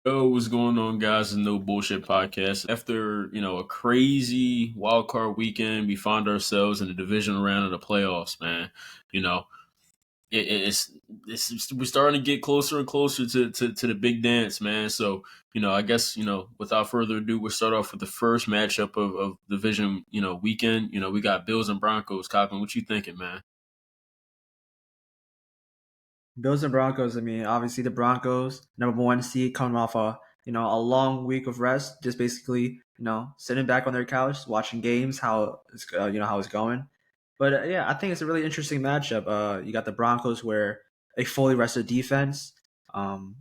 Yo, what's going on, guys? The No Bullshit Podcast. After, a crazy wild card weekend, we find ourselves in the divisional round of the playoffs, man. You know, it's we're starting to get closer and closer to the big dance, man. So, I guess, without further ado, we'll start off with the first matchup of division, weekend. We got Bills and Broncos. Cochran, what you thinking, man? Bills and Broncos. I mean, obviously the Broncos, number one seed, coming off a long week of rest, just basically sitting back on their couch watching games, how it's going. But yeah, I think it's a really interesting matchup. You got the Broncos where a fully rested defense, um,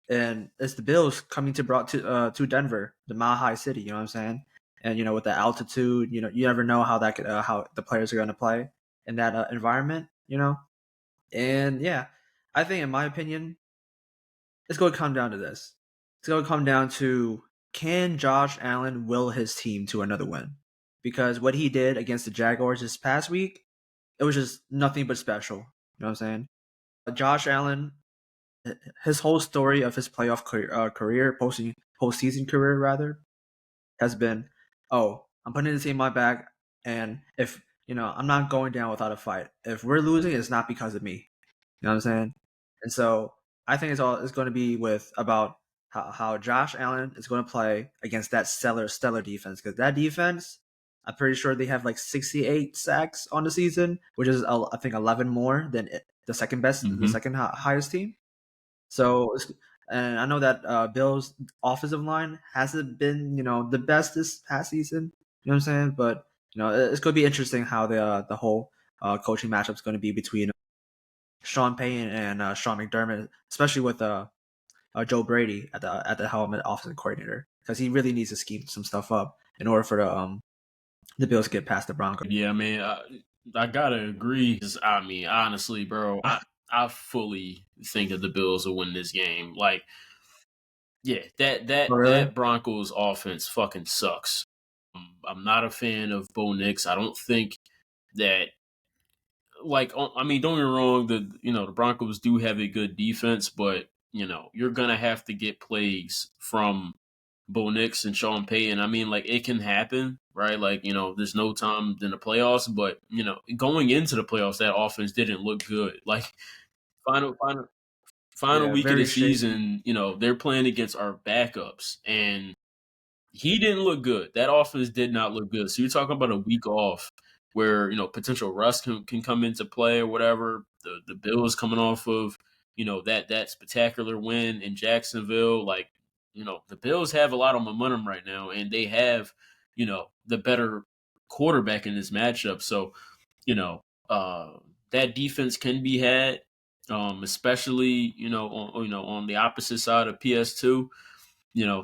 and it's the Bills coming to Denver, the Mile High City. You know what I'm saying? And with the altitude, you never know how that could how the players are going to play in that environment. And yeah, I think in my opinion, it's going to come down to this. It's going to come down to, can Josh Allen will his team to another win? Because what he did against the Jaguars this past week, it was just nothing but special. You know what I'm saying? Josh Allen, his whole story of his playoff career, postseason career rather, has been, oh, I'm putting this in my bag, and if I'm not going down without a fight. If we're losing, it's not because of me. You know what I'm saying? And so I think it's going to be with about how Josh Allen is going to play against that stellar defense, because that defense, I'm pretty sure they have like 68 sacks on the season, which is I think 11 more than the second best, the Mm-hmm. second highest team. So, and I know that Bill's offensive line hasn't been, the best this past season. You know what I'm saying? But it's going to be interesting how the whole coaching matchup is going to be between Sean Payton and Sean McDermott, especially with Joe Brady at the helm, offensive coordinator, because he really needs to scheme some stuff up in order for the Bills to get past the Broncos. Yeah, man, I gotta agree. 'Cause, I mean, honestly, bro, I fully think that the Bills will win this game. Like, yeah, that Oh, that really? that Broncos offense fucking sucks. I'm not a fan of Bo Nix. I don't think that. Like, I mean, don't get me wrong. The Broncos do have a good defense, but you're gonna have to get plays from Bo Nix and Sean Payton. I mean, like, it can happen, right? Like, there's no time in the playoffs, but going into the playoffs, that offense didn't look good. Like, final final final Yeah, week of very the shaky. season, they're playing against our backups, and he didn't look good. That offense did not look good. So you're talking about a week off where, potential rust can come into play or whatever. The Bills coming off of, that spectacular win in Jacksonville. Like, the Bills have a lot of momentum right now, and they have, the better quarterback in this matchup. So, you know, that defense can be had, especially, on the opposite side of PS2.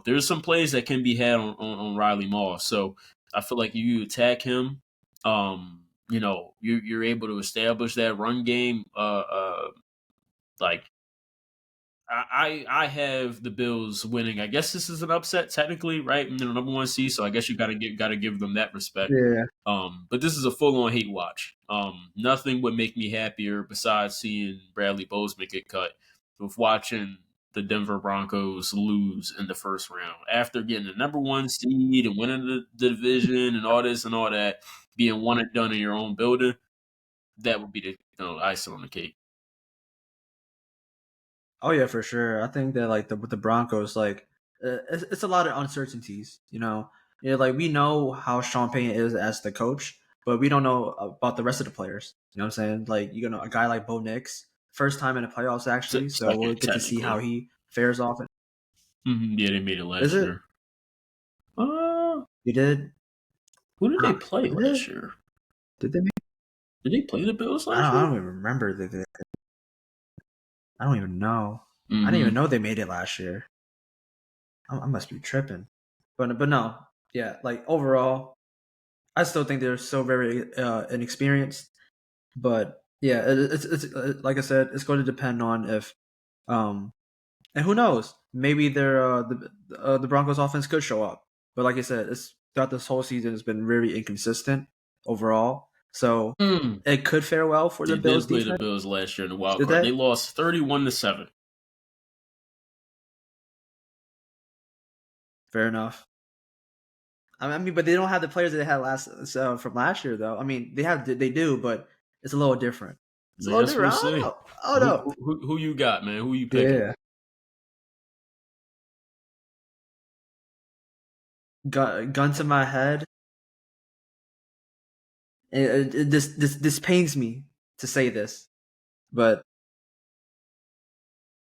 There's some plays that can be had on Riley Moss. So I feel like if you attack him, you're able to establish that run game. Like, I have the Bills winning. I guess this is an upset technically, right? Number one seed, so I guess you gotta give them that respect. Yeah. But this is a full on hate watch. Nothing would make me happier besides seeing Bradley Bozeman get cut with watching the Denver Broncos lose in the first round after getting the number one seed and winning the division and all this and all that, being one and done in your own building. That would be the icing on the cake. Oh yeah, for sure. I think that like with the Broncos, like it's a lot of uncertainties. Like we know how Sean Payton is as the coach, but we don't know about the rest of the players. You know what I'm saying? Like a guy like Bo Nix, first time in the playoffs actually, so we'll Second, get to see how technically. he fares off. Yeah, they made it Is last it? year. Uh, You did? who did they play Did they? last year? Did they? Did they play the Bills I last don't. I year? don't even remember. I don't even know. I didn't even Mm-hmm. know they made it last year. I must be tripping. But no, yeah. Like overall, I still think they're so very inexperienced. But yeah, it's like I said, it's going to depend on if and who knows, maybe the Broncos offense could show up. But like I said, it's throughout this whole season has been very inconsistent overall. So Mm. it could fare well for the They Bills did play the defense. Bills last year in the wild Did card. They they? lost 31-7. Fair enough. I mean, but they don't have the players that they had from last year, though. I mean, they do, but it's a little different. It's a I little guess we'll different. I don't see. know. I don't know. Who you got, man? Who you picking? Yeah. Gun to my head. This pains me to say this, but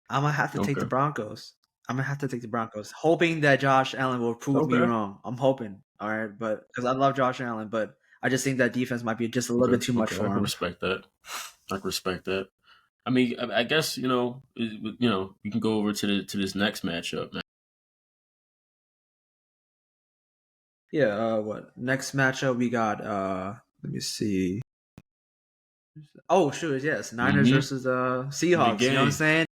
I'm gonna have to take the Okay. Broncos. I'm gonna have to take the Broncos, hoping that Josh Allen will prove me Okay. wrong. I'm hoping, all right, but because I love Josh Allen, but I just think that defense might be just a little bit too much Okay. I for can him. respect that. I can respect that. I mean, I guess you can go over to this next matchup, man. Yeah. What next matchup we got? Let me see. Oh, shoot, yes, Niners Mm-hmm. versus Big Seahawks. You know what I'm game. saying?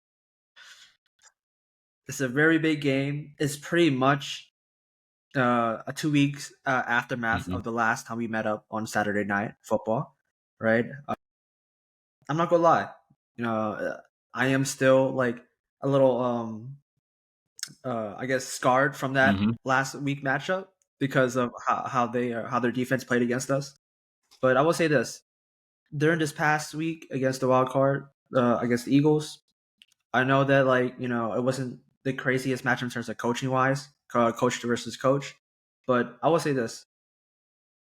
It's a very big game. It's pretty much a 2 weeks aftermath Mm-hmm. of the last time we met up on Saturday Night Football, right? I'm not gonna lie, I am still like a little I guess scarred from that Mm-hmm. last week matchup because of how their defense played against us. But I will say this: during this past week against the wild card against the Eagles, I know that it wasn't the craziest match in terms of coaching wise, coach versus coach. But I will say this: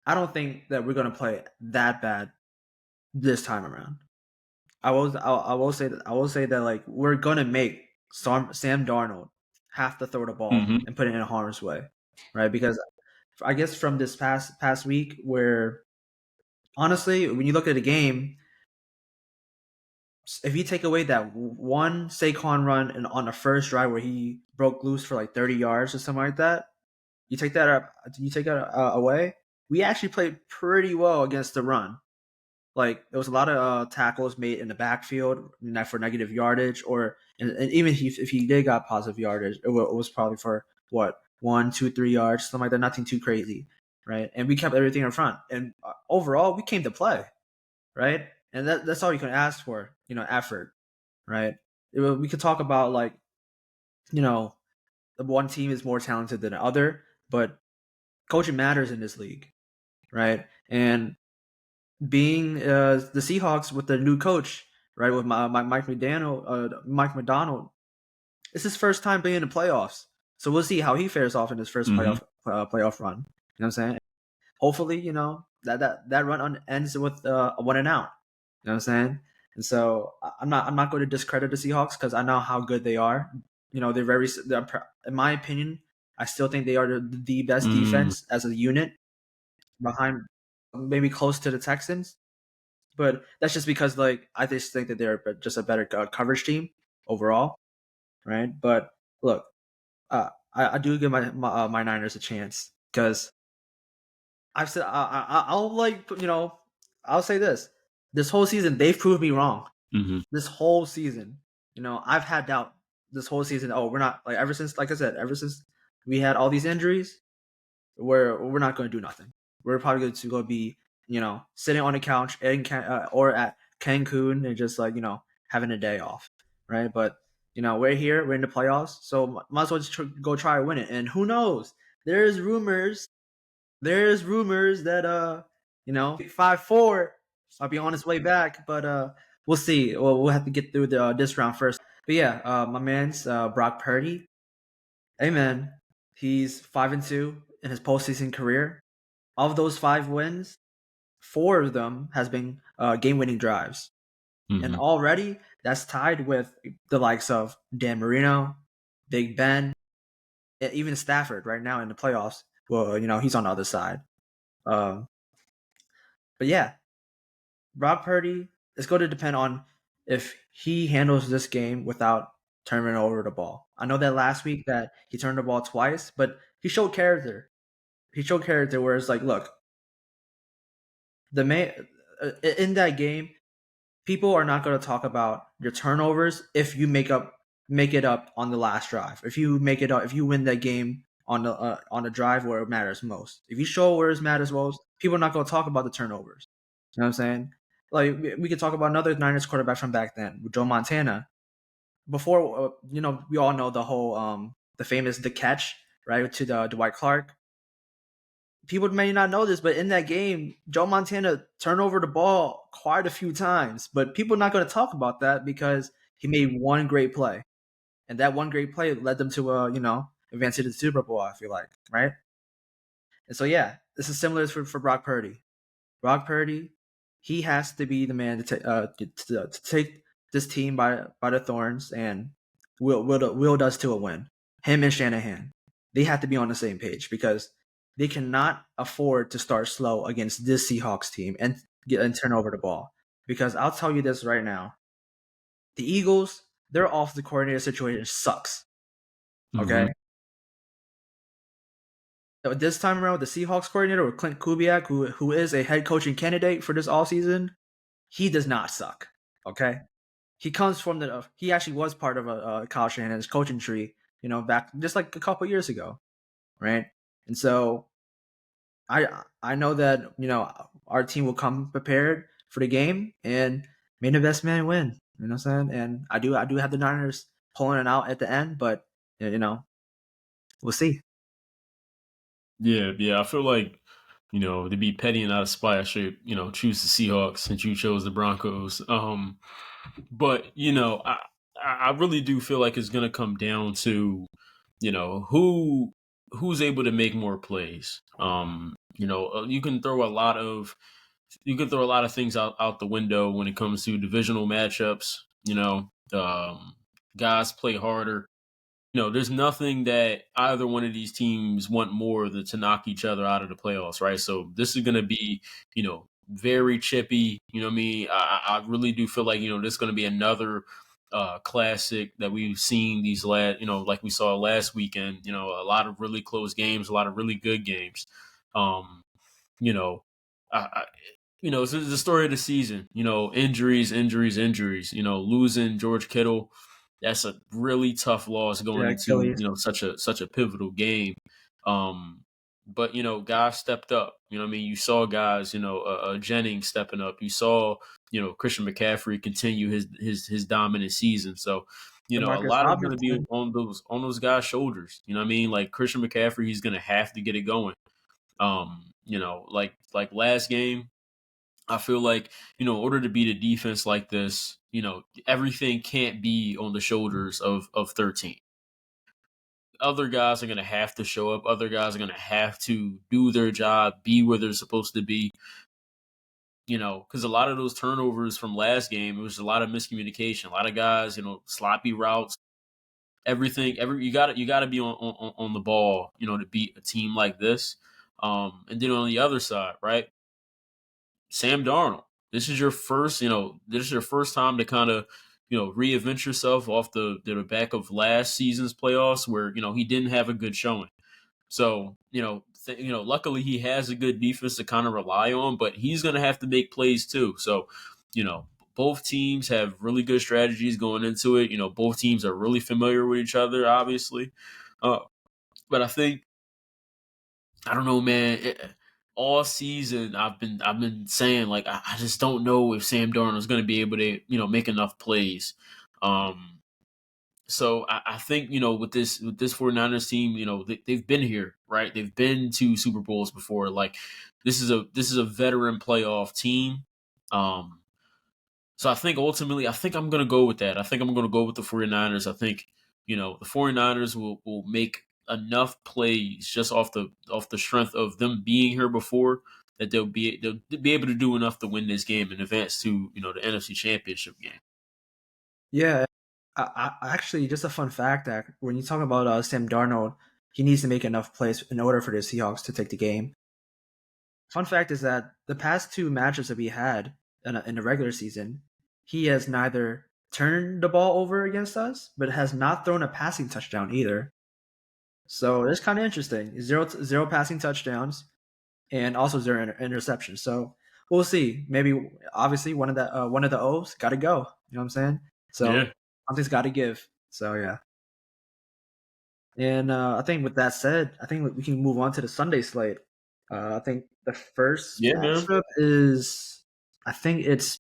I don't think that we're gonna play that bad this time around. I will say that like we're gonna make Sam Darnold have to throw the ball Mm-hmm. and put it in harm's way, right? Because I guess from this past week, where honestly, when you look at the game, if you take away that one Saquon run and on the first drive where he broke loose for like 30 yards or something like that, you take that away. We actually played pretty well against the run. Like there was a lot of tackles made in the backfield for negative yardage, and even if he did got positive yardage, it was probably for what 1, 2, 3 yards, something like that. Nothing too crazy, right? And we kept everything in front, and overall we came to play, right? And that's all you can ask for, effort, right? We could talk about like you know the one team is more talented than the other, but coaching matters in this league, right? And being the Seahawks with the new coach, right, with Mike McDonald, it's his first time being in the playoffs. So we'll see how he fares off in his first Mm-hmm. playoff run. You know what I'm saying? Hopefully, that run ends with a 1-and-out. You know what I'm saying? And so I'm not going to discredit the Seahawks because I know how good they are. In my opinion, I still think they are the best Mm-hmm. defense as a unit behind maybe close to the Texans. But that's just because like I just think that they're just a better coverage team overall, right? But look, I do give my Niners a chance because I've said I'll I'll say this whole season they've proved me wrong. Mm-hmm. This whole season, I've had doubt this whole season. Oh, we're not like ever since like I said ever since we had all these injuries, we're not going to do nothing. We're probably going to go be sitting on the couch or at Cancun and just like having a day off, right? But we're here, we're in the playoffs, so might as well just go try to win it. And who knows? There's rumors that 5-4 I'll be on its way back, but we'll see. We'll have to get through this round first. But yeah, my man's Brock Purdy. Hey man, he's 5-2 in his postseason career. Of those 5 wins, 4 of them has been game-winning drives, and Mm-hmm. already that's tied with the likes of Dan Marino, Big Ben, even Stafford right now in the playoffs. Well, he's on the other side. Um, but yeah, Brock Purdy. It's going to depend on if he handles this game without turning over the ball. I know that last week that he turned the ball twice, but he showed character. He showed character where it's like, look, the man in that game, people are not going to talk about your turnovers if you make it up on the last drive. If you make it up, if you win that game on the drive where it matters most. If you show where it matters most, people are not going to talk about the turnovers. You know what I'm saying? Like we could talk about another Niners quarterback from back then, Joe Montana. Before we all know the whole the famous the catch, right, to the Dwight Clark. People may not know this, but in that game, Joe Montana turned over the ball quite a few times. But people are not going to talk about that because he made one great play, and that one great play led them to advance to the Super Bowl. I feel like, right? And so yeah, this is similar for Brock Purdy. Brock Purdy, he has to be the man to take this team by the thorns, and Will does to a win. Him and Shanahan, they have to be on the same page because they cannot afford to start slow against this Seahawks team and turn over the ball. Because I'll tell you this right now, the Eagles, their offensive coordinator situation sucks. Okay. Mm-hmm. This time around, the Seahawks coordinator with Clint Kubiak, who is a head coaching candidate for this all season, he does not suck. Okay, he comes from he actually was part of a Kyle Shanahan's coaching tree, back just like a couple years ago, right? And so I know that our team will come prepared for the game and may the best man win. You know what I'm saying? And I do have the Niners pulling it out at the end, but we'll see. Yeah. I feel like, to be petty and out of spite, I should, choose the Seahawks since you chose the Broncos. But I really do feel like it's gonna come down to, who's able to make more plays. You can throw a lot of things out the window when it comes to divisional matchups. Guys play harder. There's nothing that either one of these teams want more than to knock each other out of the playoffs, right? So this is going to be, very chippy. You know what I mean? I really do feel like, this is going to be another classic that we've seen these like we saw last weekend. A lot of really close games, a lot of really good games. Um, you know, I it's the story of the season. Injuries, injuries, injuries. Losing George Kittle, that's a really tough loss going Yeah, into Achilles. such a pivotal game. But guys stepped up. I mean, you saw guys, Jennings stepping up. You saw Christian McCaffrey continue his dominant season. So a Demarcus lot is going to be Robinson. on those guys' shoulders. You know what I mean? Like Christian McCaffrey, he's going to have to get it going. Like last game, I feel like, in order to beat a defense like this, everything can't be on the shoulders of 13. Other guys are going to have to show up. Other guys are going to have to do their job, be where they're supposed to be, because a lot of those turnovers from last game, it was a lot of miscommunication. A lot of guys, sloppy routes, everything. You got to be on the ball, to beat a team like this. And then on the other side, right? Sam Darnold. This is your first time to kind of, reinvent yourself off the back of last season's playoffs where, he didn't have a good showing. So, luckily he has a good defense to kind of rely on, but he's going to have to make plays too. So, you know, both teams have really good strategies going into it. Both teams are really familiar with each other, obviously. But I think I don't know, man. All season, I've been saying like I just don't know if Sam Darnold is going to be able to make enough plays. Um, so I think with this 49ers team, they've been here, right? They've been to Super Bowls before. Like this is a veteran playoff team. Um, so I think ultimately, I think I'm going to go with that. I think I'm going to go with the 49ers. I think, the 49ers will make enough plays just off the strength of them being here before that they'll be able to do enough to win this game and advance to, the NFC Championship game. Yeah, I actually, just a fun fact that when you talk about Sam Darnold, he needs to make enough plays in order for the Seahawks to take the game. Fun fact is that the past two matches that we had in the regular season, he has neither turned the ball over against us, but has not thrown a passing touchdown either. So it's kind of interesting. Zero passing touchdowns, and also zero interceptions. So we'll see. Maybe obviously one of the O's got to go. You know what I'm saying? So Yeah. something's got to give. So yeah. And I think with that said, I think we can move on to the Sunday slate. I think the first Yeah, man. matchup is, I think is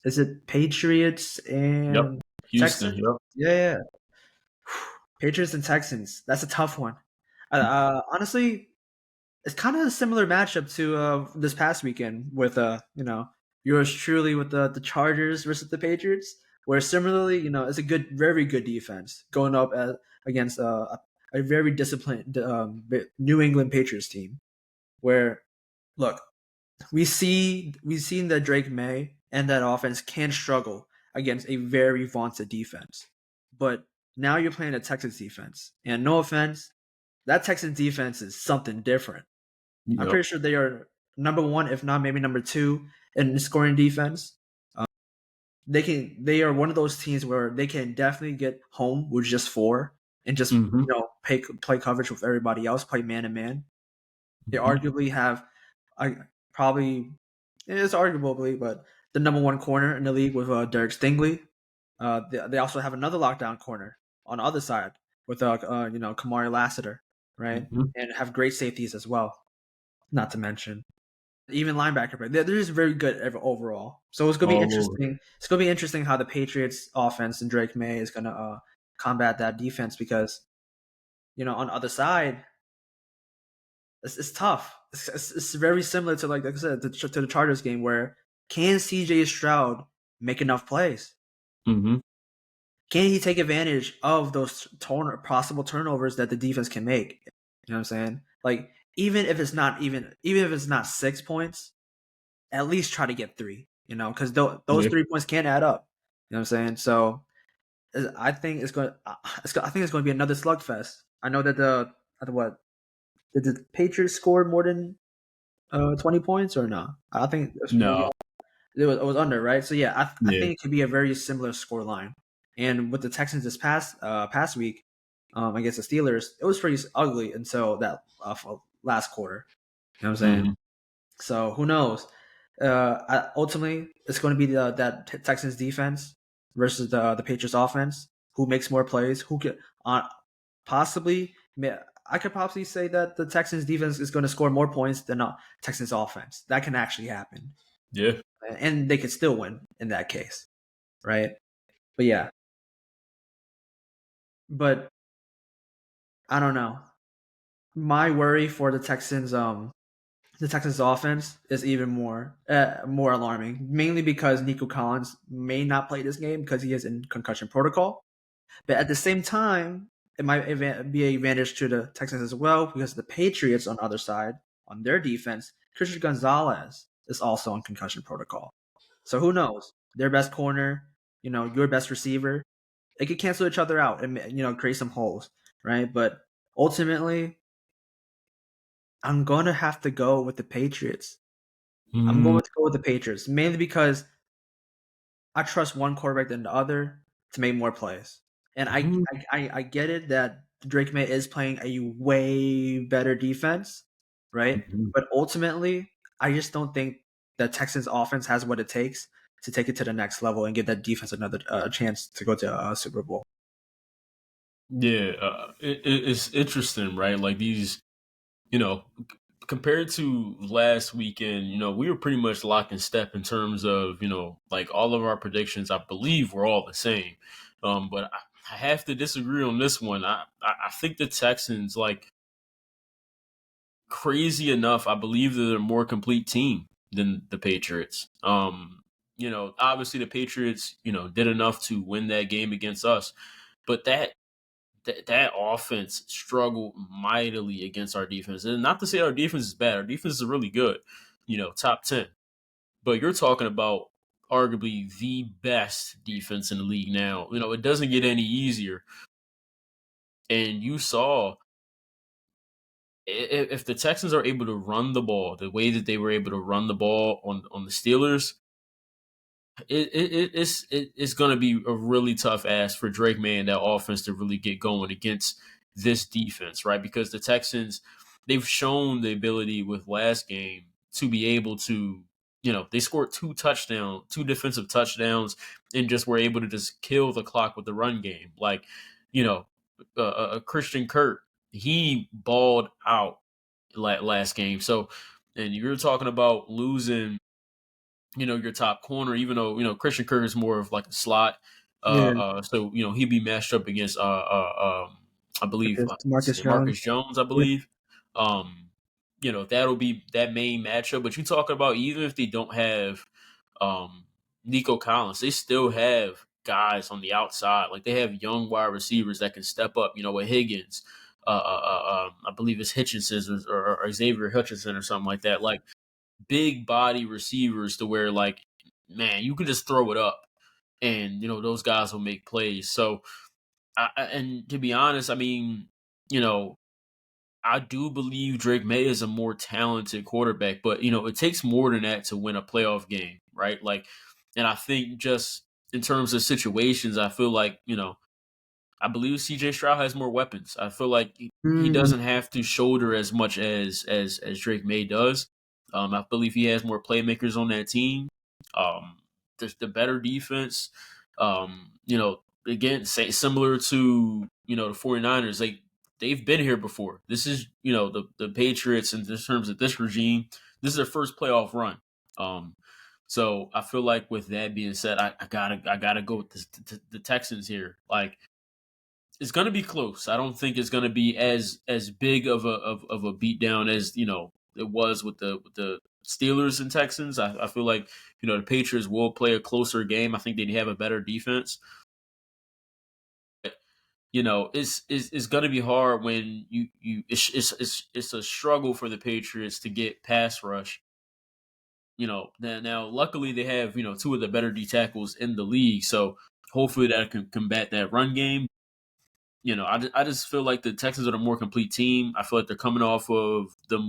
it Patriots Yep. and Houston. Texans? Yep. Yeah, yeah. Patriots and Texans. That's a tough one. Honestly, it's kind of a similar matchup to this past weekend with yours truly with the Chargers versus the Patriots, where similarly it's a very good defense going up against a very disciplined New England Patriots team. Where look, we've seen that Drake May and that offense can struggle against a very vaunted defense, but now you're playing a Texans defense, and no offense, that Texans defense is something different. I'm Yep. pretty sure they are number one, if not maybe number two in scoring defense. They are one of those teams where they can definitely get home with just four and just Hmm. play coverage with everybody else, play man to man. They Hmm. arguably have, I probably it's arguably, but the number one corner in the league with Derek Stingley. They also have another lockdown corner on the other side with Kamari Lassiter, right, Hmm. and have great safeties as well. Not to mention even linebacker play. They're just very good overall. So it's gonna be All over. interesting. It's gonna be interesting how the Patriots offense and Drake May is gonna combat that defense because on the other side it's tough. It's very similar to like I said to the Chargers game where can CJ Stroud make enough plays? Hmm. Can he take advantage of those possible turnovers that the defense can make? You know what I'm saying? Like even if it's not 6 points, at least try to get three. Because those Yeah. 3 points can add up. You know what I'm saying? So I think I think it's going to be another slugfest. I know that what did the Patriots score more than 20 points or no? I think it's maybe No. it was under, right? So yeah, I Yeah. think it could be a very similar score line. And with the Texans this past week against the Steelers, it was pretty ugly until that last quarter. You know what I'm saying? Hmm. So who knows? Ultimately, it's going to be that Texans defense versus the Patriots offense. Who makes more plays? Who could possibly? I could possibly say that the Texans defense is going to score more points than Texans offense. That can actually happen, Yeah. and they could still win in that case, right? But yeah, but I don't know. My worry for the Texans offense is even more alarming, mainly because Nico Collins may not play this game because he is in concussion protocol. But at the same time, it might be an advantage to the Texans as well because the Patriots on the other side, on their defense, Christian Gonzalez is also on concussion protocol. So who knows? Their best corner, your best receiver, it could cancel each other out and create some holes, right? But ultimately, I'm gonna have to go with the Patriots. I'm Hmm. going to go with the Patriots mainly because I trust one quarterback than the other to make more plays. And I get it that Drake May is playing a way better defense, right? Hmm. But ultimately, I just don't think the Texans offense has what it takes to take it to the next level and give that defense another chance to go to a Super Bowl. Yeah. It's interesting, right? Like these, you know, compared to last weekend, we were pretty much lock and step in terms of, like all of our predictions. I believe were all the same. But I have to disagree on this one. I think the Texans, like crazy enough, I believe they're a more complete team than the Patriots. Obviously the Patriots, did enough to win that game against us, but that offense struggled mightily against our defense. And not to say our defense is bad. Our defense is really good, top 10. But you're talking about arguably the best defense in the league now. It doesn't get any easier. And you saw if the Texans are able to run the ball the way that they were able to run the ball on the Steelers, it's going to be a really tough ask for Drake May and that offense to really get going against this defense, right? Because the Texans, they've shown the ability with last game to be able to, they scored two defensive touchdowns, and just were able to just kill the clock with the run game. Like, you know, Christian Kirk, he balled out last game. So, and you're talking about losing your top corner, even though, Christian Kirk is more of like a slot. Yeah, So, he'd be matched up against I believe Marcus Jones. Marcus Jones, I Yeah. believe. Um, that'll be that main matchup. But you talking about even if they don't have Nico Collins, they still have guys on the outside. Like they have young wide receivers that can step up. With Higgins, I believe it's Hutchinson or Xavier Hutchinson or something like that. Like big body receivers to where like, man, you can just throw it up, and those guys will make plays. So, and to be honest, I mean, you know, I do believe Drake May is a more talented quarterback, but it takes more than that to win a playoff game, right? Like, and I think just in terms of situations, I feel like I believe CJ Stroud has more weapons. I feel like he Mm, doesn't have to shoulder as much as Drake May does. I believe he has more playmakers on that team. The better defense. Again, say similar to the 49ers. They've been here before. This is the Patriots in terms of this regime. This is their first playoff run. Um, so I feel like with that being said, I gotta go with the Texans here. Like it's going to be close. I don't think it's going to be as big of a beatdown as it was with the Steelers and Texans. I feel like the Patriots will play a closer game. I think they have a better defense. But, it's going to be hard when it's a struggle for the Patriots to get pass rush. Now luckily they have two of the better D tackles in the league, so hopefully that can combat that run game. I just feel like the Texans are the more complete team. I feel like they're coming off of the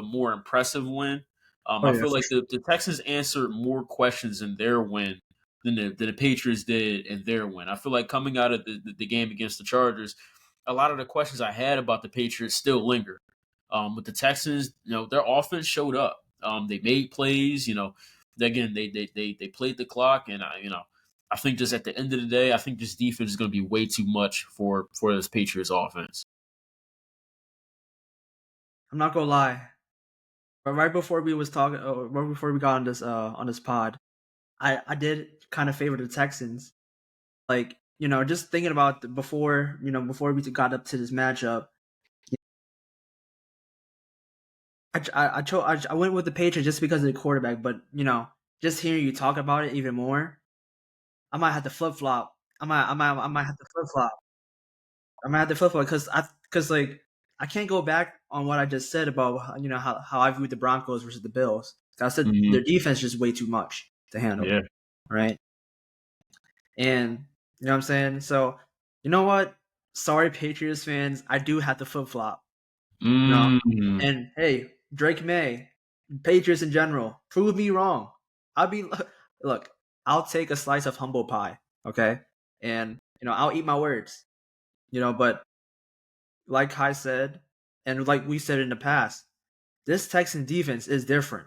more impressive win. oh I yeah, feel for like sure. the Texans answered more questions in their win than the Patriots did in their win. I feel like coming out of the game against the Chargers, a lot of the questions I had about the Patriots still linger. With the Texans, their offense showed up. They made plays. Again, they played the clock, and I think just at the end of the day, I think this defense is going to be way too much for this Patriots offense. I'm not gonna lie, but right before we was talking, right before we got on this pod, I did kind of favor the Texans. Like just thinking about before before we got up to this matchup, I went with the Patriots just because of the quarterback. But just hearing you talk about it even more, I might have to flip flop. I might have to flip flop. I might have to flip flop because like I can't go back on what I just said about how I viewed the Broncos versus the Bills. I said Hmm. their defense is just way too much to handle, Yeah. right? And you know what I'm saying. So you know what? Sorry, Patriots fans, I do have to flip flop. You know, Mm. and hey, Drake May, Patriots in general, prove me wrong. I'll be look. I'll take a slice of humble pie, okay, and I'll eat my words. But like I said, and like we said in the past, this Texan defense is different.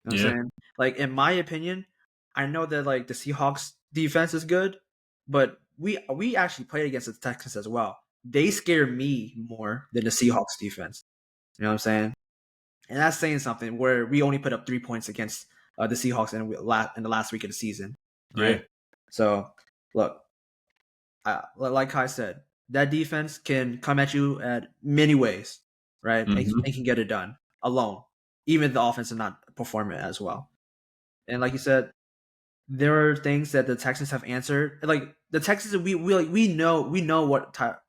You know what I'm Yeah. saying? Like in my opinion, I know that like the Seahawks defense is good, but we actually played against the Texans as well. They scare me more than the Seahawks defense. You know what I'm saying? And that's saying something. Where we only put up 3 points against the Seahawks in the last week of the season, Yeah. right? So look, like I said, that defense can come at you at many ways, right? Hmm. And can get it done alone, even if the offense is not performing as well. And like you said, there are things that the Texans have answered. Like the Texans, we know what type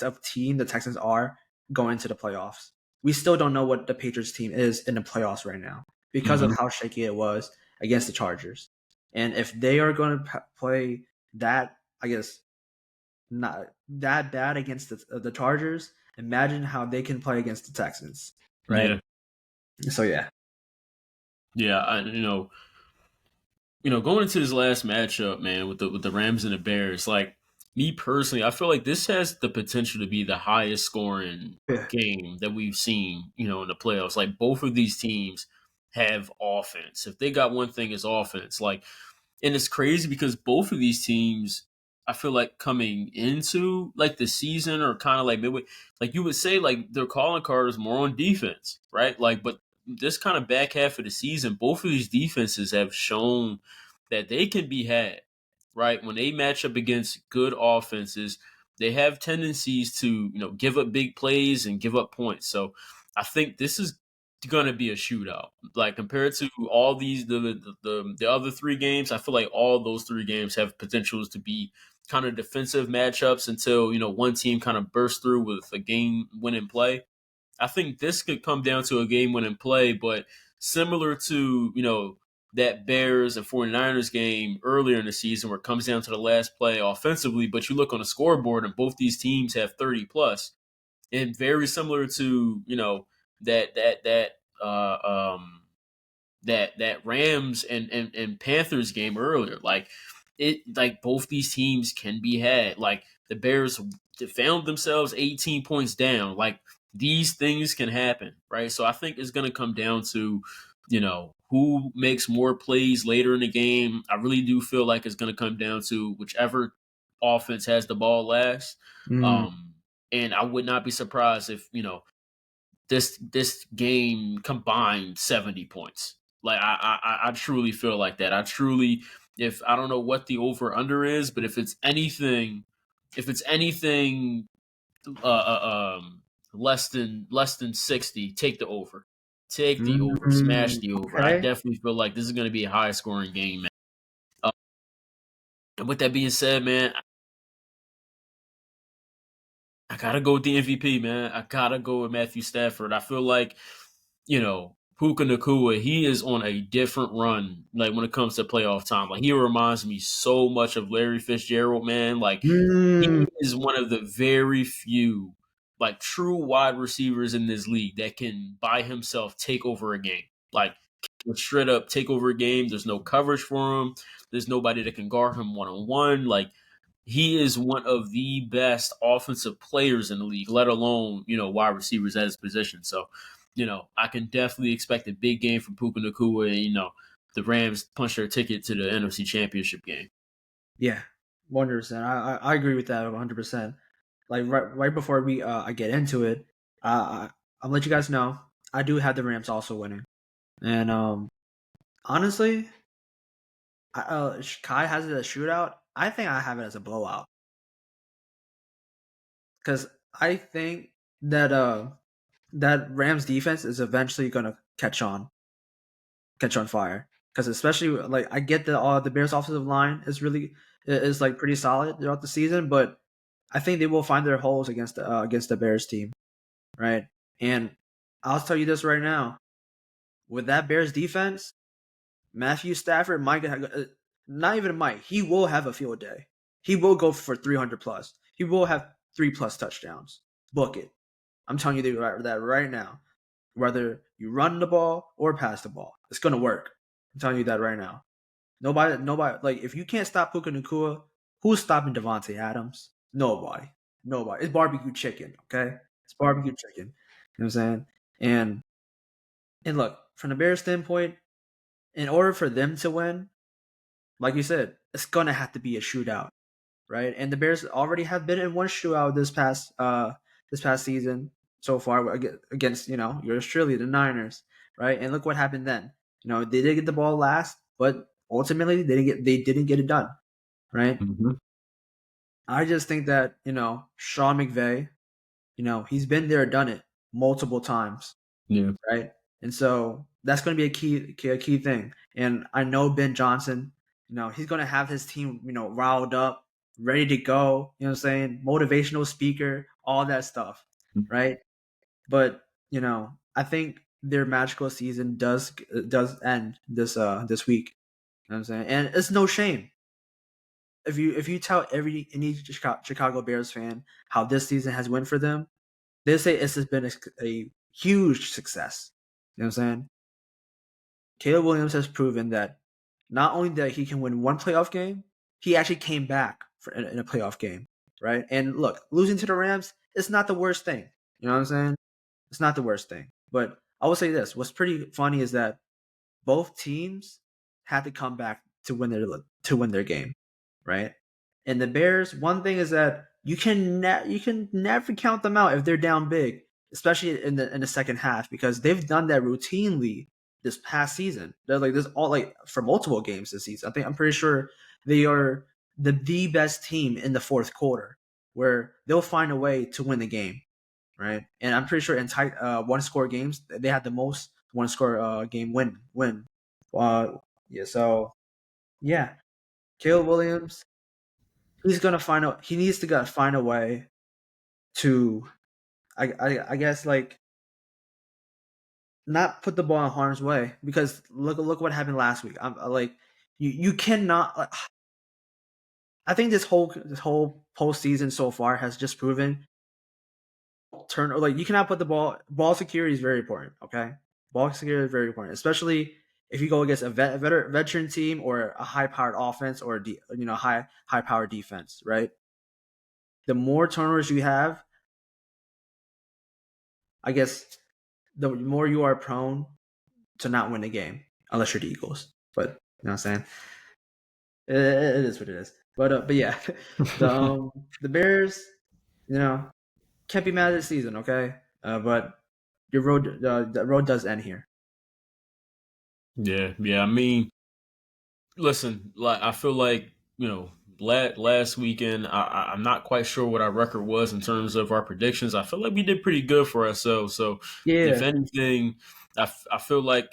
of team the Texans are going into the playoffs. We still don't know what the Patriots team is in the playoffs right now because of Hmm. how shaky it was against the Chargers. And if they are going to play that, I guess not that bad against the Chargers, imagine how they can play against the Texans, right? Yeah. So yeah, Yeah. Going into this last matchup, man, with the Rams and the Bears, like me personally, I feel like this has the potential to be the highest scoring yeah, game that we've seen, in the playoffs. Like both of these teams have offense. If they got one thing, is offense. Like, and it's crazy because both of these teams, I feel like coming into like the season or kind of like midway, like you would say, like their calling card is more on defense, right? Like, but this kind of back half of the season, both of these defenses have shown that they can be had, right? When they match up against good offenses, they have tendencies to, give up big plays and give up points. So I think this is going to be a shootout. Like compared to all these the other three games, I feel like all those three games have potentials to be kind of defensive matchups until one team kind of bursts through with a game winning play. I think this could come down to a game winning play, but similar to, that Bears and 49ers game earlier in the season where it comes down to the last play offensively, but you look on the scoreboard and both these teams have 30 plus. And very similar to, that that that that Rams and Panthers game earlier. Like both these teams can be had. Like the Bears found themselves 18 points down. Like these things can happen, right? So I think it's going to come down to, who makes more plays later in the game. I really do feel like it's going to come down to whichever offense has the ball last. Mm. Um, and I would not be surprised if, this game combined 70 points. Like I truly feel like that. If I don't know what the over under is, but if it's anything uh, uh, um less than 60, take the over. Take the over. Smash Mm. the over. I Okay. definitely feel like this is going to be a high scoring game, man. Uh, and with that being said, man, I gotta go with the MVP, man. I gotta go with Matthew Stafford. I feel like, Puka Nakua, he is on a different run, like when it comes to playoff time. Like he reminds me so much of Larry Fitzgerald, man. Like Mm. he is one of the very few, like true wide receivers in this league that can by himself take over a game. Like straight up take over a game. There's no coverage for him. There's nobody that can guard him one on one. Like he is one of the best offensive players in the league, let alone, wide receivers at his position. So, I can definitely expect a big game from Puka Nakua and, the Rams punch their ticket to the NFC Championship game. Yeah, 100%. I agree with that 100%. Like right before we I get into it, I'll let you guys know I do have the Rams also winning, and honestly, Kai has it as a shootout. I think I have it as a blowout because I think that that Rams defense is eventually gonna catch on fire. Because especially like I get that the Bears offensive line is like pretty solid throughout the season, but I think they will find their holes against the Bears team, right? And I'll tell you this right now: with that Bears defense, Matthew Stafford might not even might he will have a field day. He will go for 300 plus. He will have 3+ touchdowns. Book it. I'm telling you that right now. Whether you run the ball or pass the ball, it's gonna work. I'm telling you that right now. Nobody. Like if you can't stop Puka Nakua, who's stopping Devontae Adams? Nobody. Nobody. It's barbecue chicken. Okay, it's barbecue chicken. You know what I'm saying? And look, from the Bears standpoint, in order for them to win, like you said, it's gonna have to be a shootout, right? And the Bears already have been in one shootout this past season so far against yours truly, the Niners, right? And look what happened then. They did get the ball last, but ultimately they didn't get it done, right? Mm-hmm. I just think that Sean McVay, he's been there, done it multiple times, Yeah. right? And so that's going to be a key thing. And I know Ben Johnson, he's going to have his team, riled up, ready to go. You know what I'm saying? Motivational speaker, all that stuff, right? But I think their magical season does end this week. You know what I'm saying? And it's no shame if you tell any Chicago Bears fan how this season has went for them, they say this has been a huge success. You know what I'm saying? Caleb Williams has proven that not only that he can win one playoff game, he actually came back in a playoff game, right? And look, losing to the Rams, it's not the worst thing. You know what I'm saying? It's not the worst thing. But I will say this: what's pretty funny is that both teams had to come back to win their game, right? And the Bears, one thing is that you can never count them out if they're down big, especially in the second half, because they've done that routinely this past season. They're like this all like for multiple games this season. I'm pretty sure they are the best team in the fourth quarter. where they'll find a way to win the game, right? And I'm pretty sure in tight one score games they had the most one score game win. Yeah, so yeah, Caleb Williams, he needs to find a way to I guess like not put the ball in harm's way, because look what happened last week. I'm like you cannot. I think this whole postseason so far has just proven you cannot put the ball security is very important. Okay, ball security is very important, especially if you go against a veteran team or a high powered offense or high powered defense. Right, the more turnovers you have, I guess the more you are prone to not win the game, unless you're the Eagles. But you know what I'm saying? It is what it is. But yeah, the Bears, can't be mad at the season, okay? But the road does end here. Yeah. I mean, listen, like I feel like last weekend, I'm not quite sure what our record was in terms of our predictions. I feel like we did pretty good for ourselves. So, if Yeah. anything, I feel like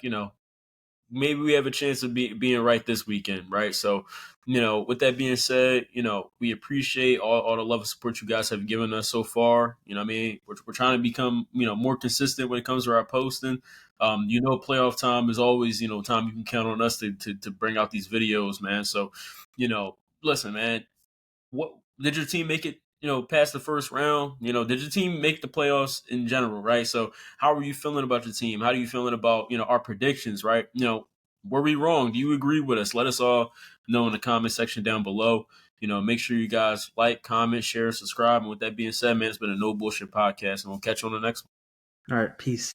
maybe we have a chance of being right this weekend, right? So, with that being said, we appreciate all the love and support you guys have given us so far. You know what I mean? We're trying to become, more consistent when it comes to our posting. Playoff time is always, time you can count on us to bring out these videos, man. So, listen, man, what did your team make it past the first round? Did your team make the playoffs in general, right? So how are you feeling about your team? How are you feeling about our predictions, right? Were we wrong? Do you agree with us? Let us all know in the comment section down below. Make sure you guys like, comment, share, subscribe. And with that being said, man, it's been a no bullshit podcast, and we'll catch you on the next one. All right. Peace.